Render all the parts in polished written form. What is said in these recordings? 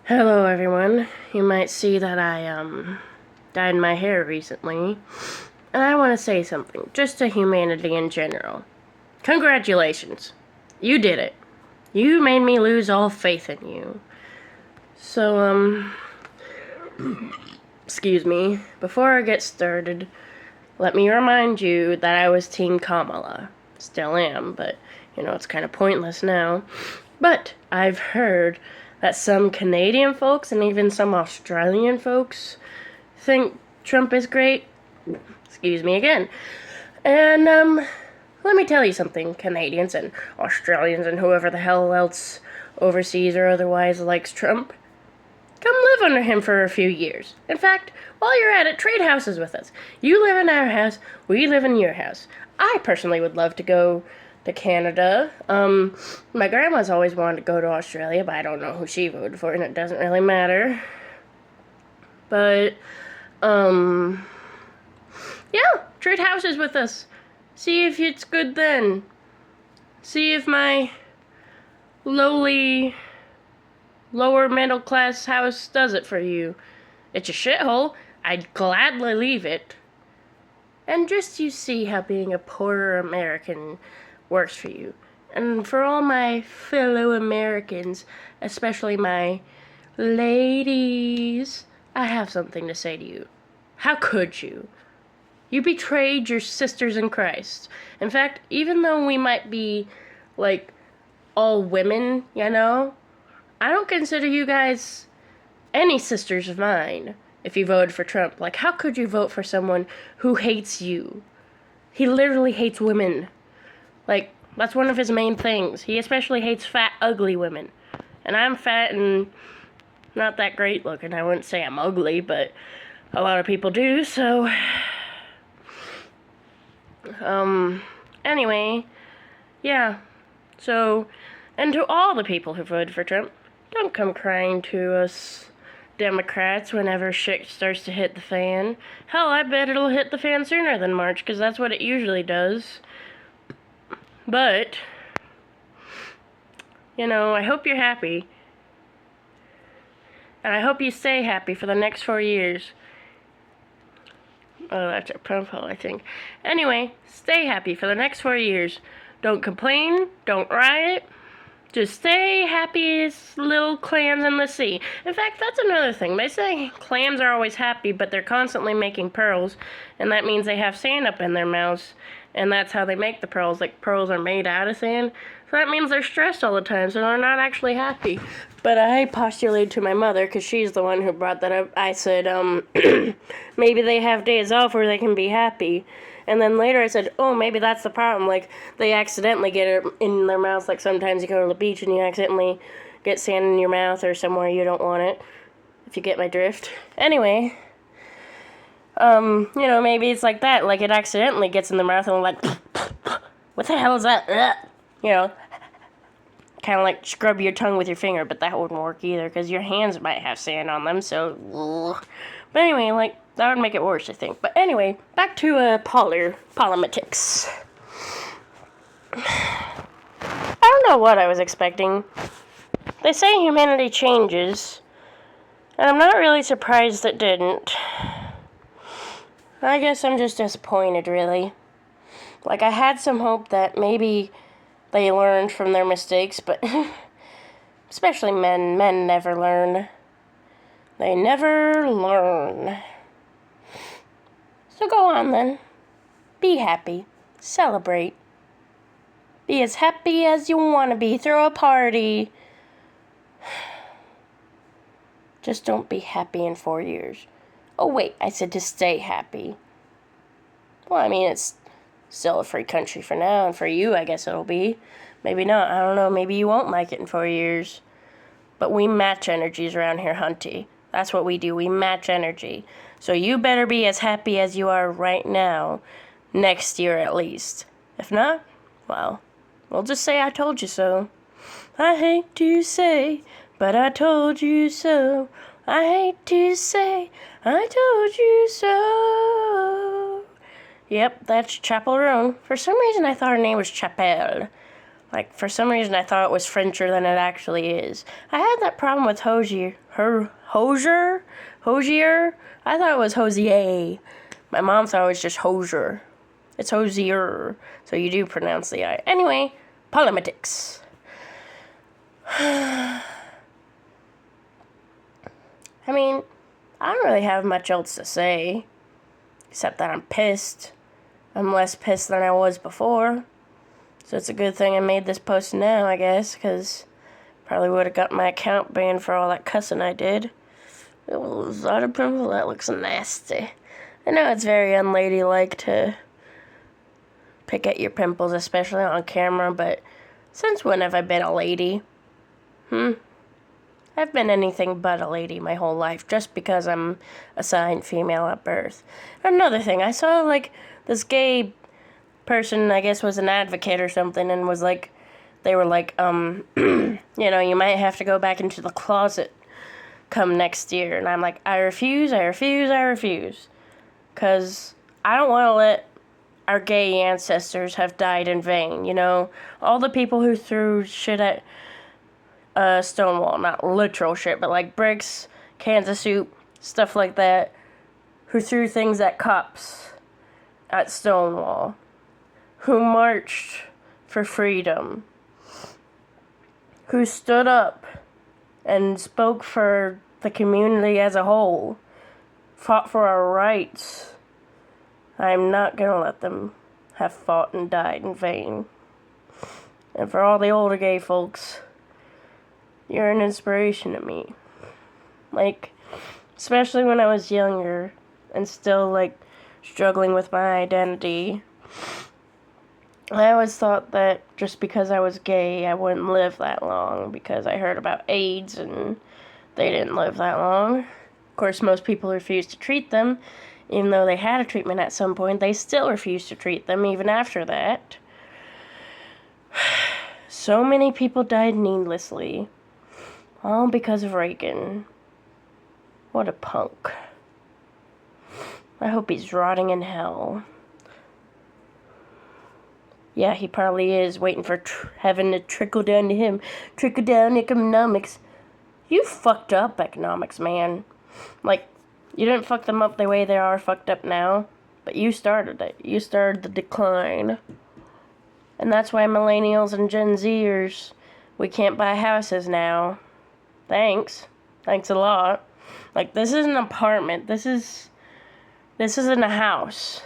Hello, everyone. You might see that I dyed my hair recently, and I want to say something just to humanity in general. Congratulations, you did it. You made me lose all faith in you. So excuse me. Before I get started, let me remind you that I was Team Kamala. Still am, but it's kind of pointless now. But I've heard that some Canadian folks and even some Australian folks think Trump is great. Excuse me again. And let me tell you something, Canadians and Australians and whoever the hell else overseas or otherwise likes Trump. Come live under him for a few years. In fact, while you're at it, trade houses with us. You live in our house, we live in your house. I personally would love to go to Canada. My grandma's always wanted to go to Australia, but I don't know who she voted for, and it doesn't really matter. But, yeah, trade houses with us. See if it's good then. See if my lowly, lower middle class house does it for you. It's a shithole. I'd gladly leave it. And just you see how being a poorer American works for you. And for all my fellow Americans, especially my ladies, I have something to say to you. How could you? You betrayed your sisters in Christ. In fact, even though we might be, like, all women, I don't consider you guys any sisters of mine if you voted for Trump. Like, how could you vote for someone who hates you? He literally hates women. Like, that's one of his main things. He especially hates fat, ugly women. And I'm fat and not that great looking. I wouldn't say I'm ugly, but a lot of people do, so... Anyway, yeah. So, and to all the people who voted for Trump, don't come crying to us Democrats whenever shit starts to hit the fan. Hell, I bet it'll hit the fan sooner than March, because that's what it usually does. But, I hope you're happy. And I hope you stay happy for the next 4 years. Oh, that's a promo, I think. Anyway, stay happy for the next 4 years. Don't complain, don't riot. Just stay happy as little clams in the sea. In fact, that's another thing. They say clams are always happy, but they're constantly making pearls, and that means they have sand up in their mouths, and that's how they make the pearls. Like, pearls are made out of sand, so that means they're stressed all the time, so they're not actually happy. But I postulated to my mother, because she's the one who brought that up. I said, maybe they have days off where they can be happy. And then later I said, oh, maybe that's the problem. Like, they accidentally get it in their mouth. Like, sometimes you go to the beach and you accidentally get sand in your mouth or somewhere you don't want it. If you get my drift. Anyway, maybe it's like that. Like, it accidentally gets in their mouth and like, what the hell is that? Kind of like scrub your tongue with your finger, but that wouldn't work either because your hands might have sand on them, so... But anyway, like, that would make it worse, I think. But anyway, back to politics. I don't know what I was expecting. They say humanity changes, and I'm not really surprised it didn't. I guess I'm just disappointed, really. Like, I had some hope that maybe they learned from their mistakes, but especially men never learn. They never learn. So go on then. Be happy. Celebrate. Be as happy as you want to be. Throw a party. Just don't be happy in 4 years. Oh wait, I said to stay happy. Well, I mean, it's still a free country for now, and for you, I guess it'll be. Maybe not. I don't know. Maybe you won't like it in 4 years. But we match energies around here, Hunty. That's what we do. We match energy. So you better be as happy as you are right now, next year at least. If not, well, we'll just say I told you so. I hate to say, but I told you so. I hate to say, I told you so. Yep, that's Chappell Roan. For some reason, I thought her name was Chappelle. Like, for some reason, I thought it was Frencher than it actually is. I had that problem with Hosier. Hosier? I thought it was Hosier. My mom thought it was just Hosier. It's Hosier. So you do pronounce the I. Anyway, politics. I mean, I don't really have much else to say. Except that I'm pissed. I'm less pissed than I was before. So it's a good thing I made this post now, I guess, because probably would have got my account banned for all that cussing I did. Oh, is that a pimple? That looks nasty. I know it's very unladylike to pick at your pimples, especially on camera, but since when have I been a lady? I've been anything but a lady my whole life, just because I'm assigned female at birth. Another thing, I saw, like, this gay person, I guess, was an advocate or something, and was like, they were like, you know, you might have to go back into the closet come next year. And I'm like, I refuse. Because I don't want to let our gay ancestors have died in vain, you know? All the people who threw shit at Stonewall, not literal shit, but like bricks, cans of soup, stuff like that, who threw things at cops at Stonewall, who marched for freedom, who stood up and spoke for the community as a whole, fought for our rights. I'm not gonna let them have fought and died in vain. And for all the older gay folks, you're an inspiration to me. Like, especially when I was younger and still, like, struggling with my identity. I always thought that just because I was gay, I wouldn't live that long, because I heard about AIDS and they didn't live that long. Of course, most people refused to treat them. Even though they had a treatment at some point, they still refused to treat them even after that. So many people died needlessly. All because of Reagan. What a punk. I hope he's rotting in hell. Yeah, he probably is, waiting for heaven to trickle down to him. Trickle down economics. You fucked up economics, man. Like, you didn't fuck them up the way they are fucked up now, but you started it. You started the decline. And that's why millennials and Gen Zers, we can't buy houses now. Thanks. Thanks a lot. Like, this is an apartment. This isn't a house.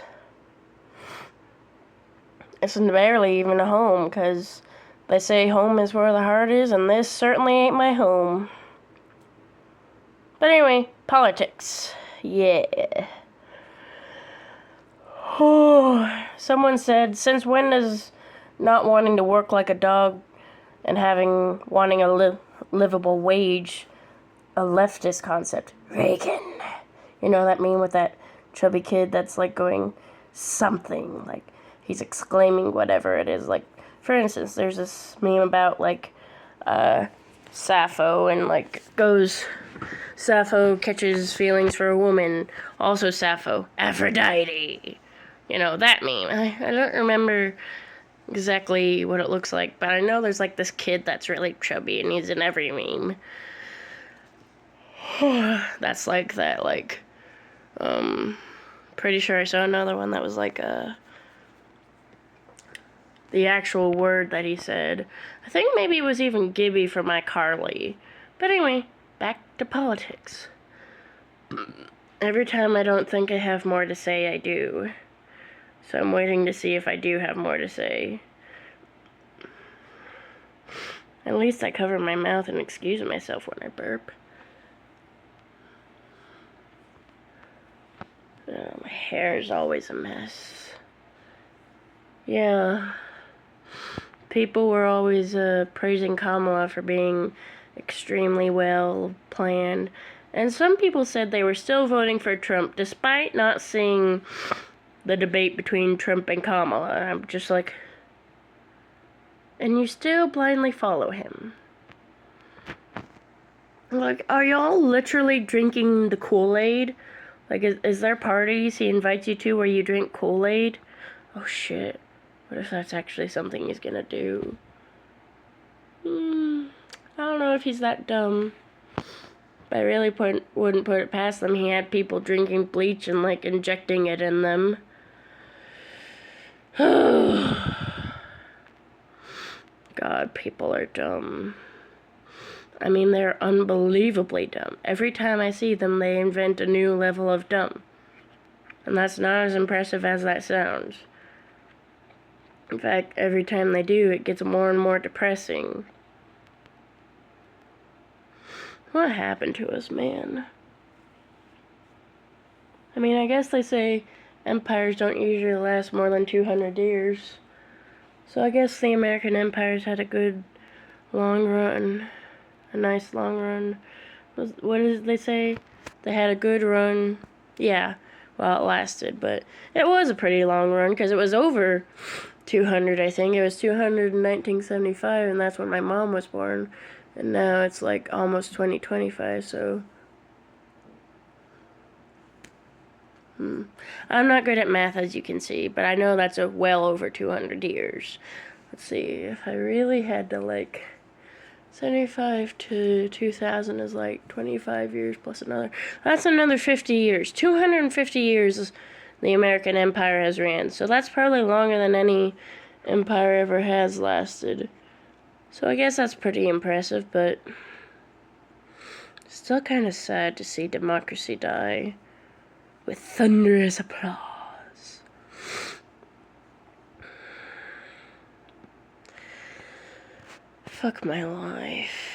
It's barely even a home, because they say home is where the heart is, and this certainly ain't my home. But anyway, politics. Yeah. Someone said, since when does not wanting to work like a dog and wanting a livable wage a leftist concept? Reagan. You know that meme with that chubby kid that's like going something, like he's exclaiming whatever it is. Like, for instance, there's this meme about like Sappho, and like goes, Sappho catches feelings for a woman, also Sappho, Aphrodite. You know, that meme. I don't remember exactly what it looks like, but I know there's like this kid that's really chubby and he's in every meme. That's like that, like, pretty sure I saw another one that was like, the actual word that he said. I think maybe it was even Gibby from iCarly. But anyway, back to politics. Every time I don't think I have more to say, I do. So I'm waiting to see if I do have more to say. At least I cover my mouth and excuse myself when I burp. My hair is always a mess. Yeah. People were always praising Kamala for being extremely well planned. And some people said they were still voting for Trump despite not seeing the debate between Trump and Kamala. I'm just like, and you still blindly follow him. Like, are y'all literally drinking the Kool-Aid? Like, is there parties he invites you to where you drink Kool-Aid? Oh shit. What if that's actually something he's gonna do? know if he's that dumb. But I really wouldn't put it past them. He had people drinking bleach and, like, injecting it in them. God, people are dumb. I mean, they're unbelievably dumb. Every time I see them, they invent a new level of dumb. And that's not as impressive as that sounds. In fact, every time they do, it gets more and more depressing. What happened to us, man? I mean, I guess they say empires don't usually last more than 200 years. So I guess the American empires had a good long run. A nice long run. What did they say? They had a good run. Yeah, well, it lasted, but it was a pretty long run because it was over 200, I think. It was 200 in 1975, and that's when my mom was born. And now it's like almost 2025, so... I'm not good at math, as you can see, but I know that's a well over 200 years. Let's see, if I really had to, like... 75 to 2000 is like 25 years plus another. That's another 50 years. 250 years the American Empire has ran. So that's probably longer than any empire ever has lasted. So I guess that's pretty impressive, but still kind of sad to see democracy die with thunderous applause. Fuck my life.